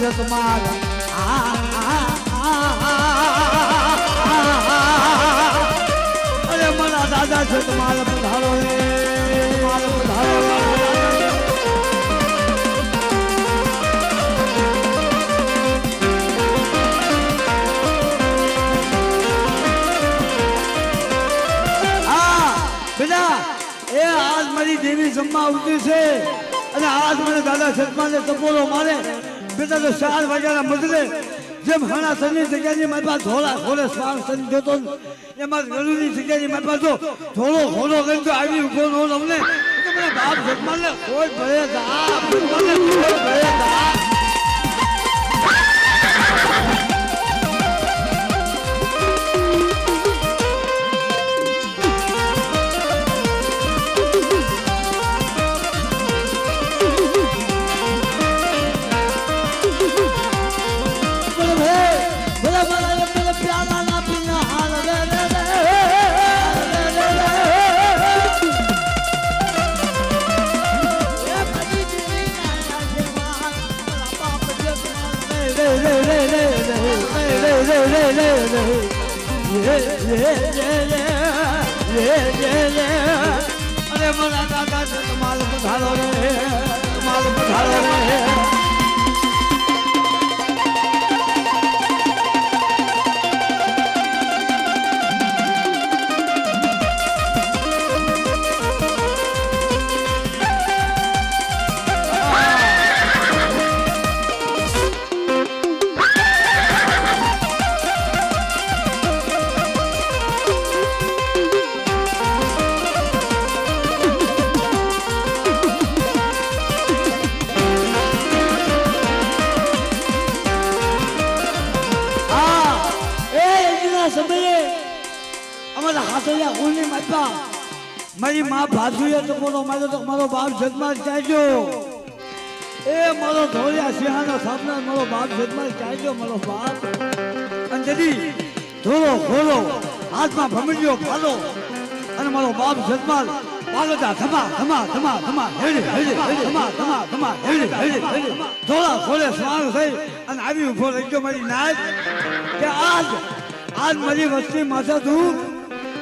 છે તમારા અરે મારા દાદા છે તમારા પધારો રે તમારા પધારો બેટા એ આજ મારી દેવી જમવા આવતી છે અને આજ મને દાદા સતમાને ટપોરો મારે બેટા તો 4 વાગ્યાના બદલે જેમ હણા સની જગ્યાની મારી પાસે ધોળા ઘોડે સ્વામ સની જોતો એમાં ગરુની જગ્યાની મારી પાસે ધોળો ઘોડો લઈને તો આવી ઉભો ન તમને મને બાપ સતમાને કોઈ ભરે દા કોઈ ભરે દા અરે મારા દાદા છે તમારો પધારો રે તમારો પધારો રે મારી માં ભાસુએ તો બોલો મારો બાપ જન્માલ ચાલજો એ મારો ધોળિયા સિંહાનો સાપના મારો બાપ જન્માલ ચાલજો મારો બાપ અંજલી ધોળો ખોલો હાથમાં ભમરીઓ ફાલો અને મારો બાપ જન્માલ પાગતા ધમા ધમા ધમા ધમા હેડી હેડી ધમા ધમા ધમા હેડી હેડી ધોળા ખોલે સ્વાંગ થઈ અને આવી ઉભો રહી ગયો મારી નાચ કે આજ મારી વસ્તી માથે દૂર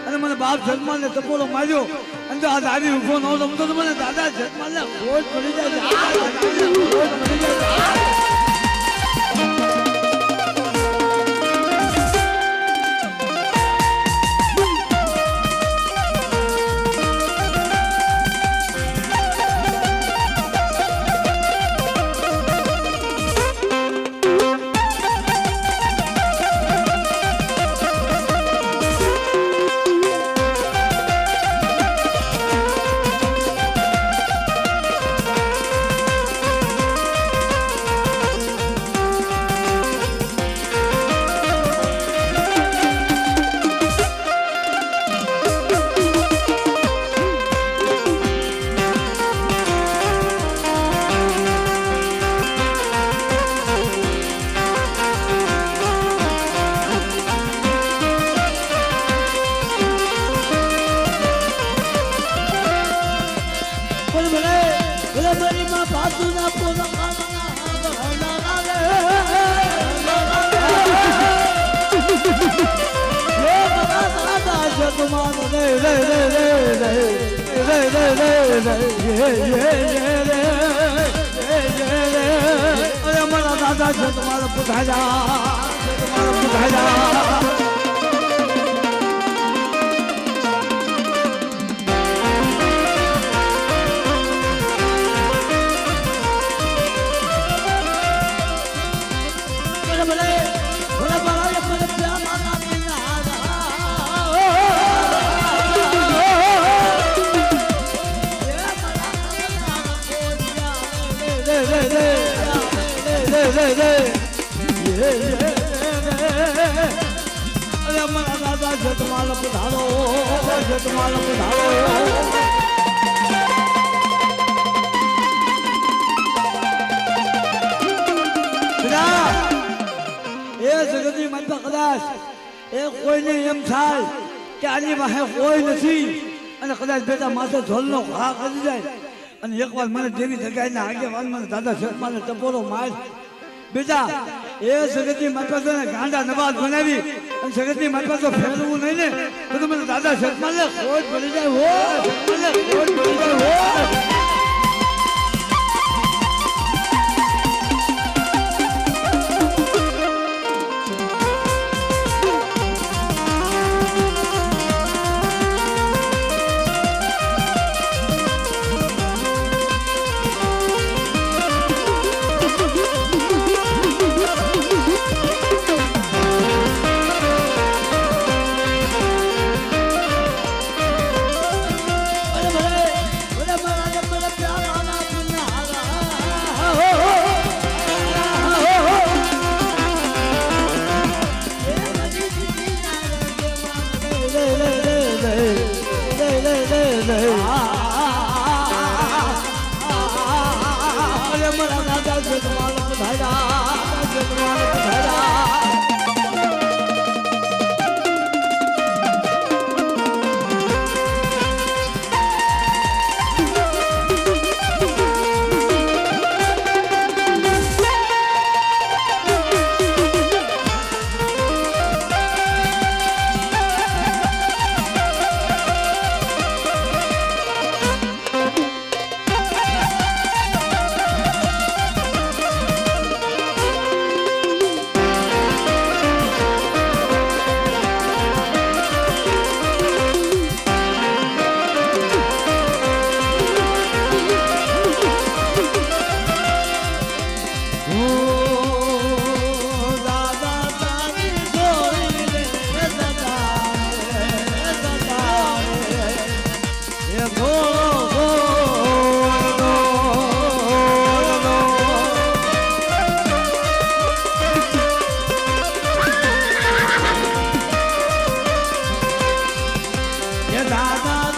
અને મને બાપ જન્માલને ટપોરો માર્યો અને તો આજ આવી ઉભો ન રમતો તો મને દાદા જન્માલને ખોજ પડી જાય અરે મારા દાદા છે તમારા પુધારા અરે મારા દાદા છે તમારા પધારો છે તમારા પધારો એ જગતની માનતા કદાચ એ કોઈને એમ થાય કે આની પાસે કોઈ નથી અને કદાચ બેટા માથે ઢોલનો ઘા કરી જાય અને એકવાર મને દેવી જગાઈને આગેવાન મને દાદા શેઠમાને ટપોરો માર બેટા એ જગતની માતા તો ગાંડા નવાજ બનાવી અને જગતની માતા તો ફેરવું નહીં ને તો તમે દાદા સતમાલ ને ખોટ પડી જાય હો સતમાલ ને ખોટ પડી જાય હો દાદા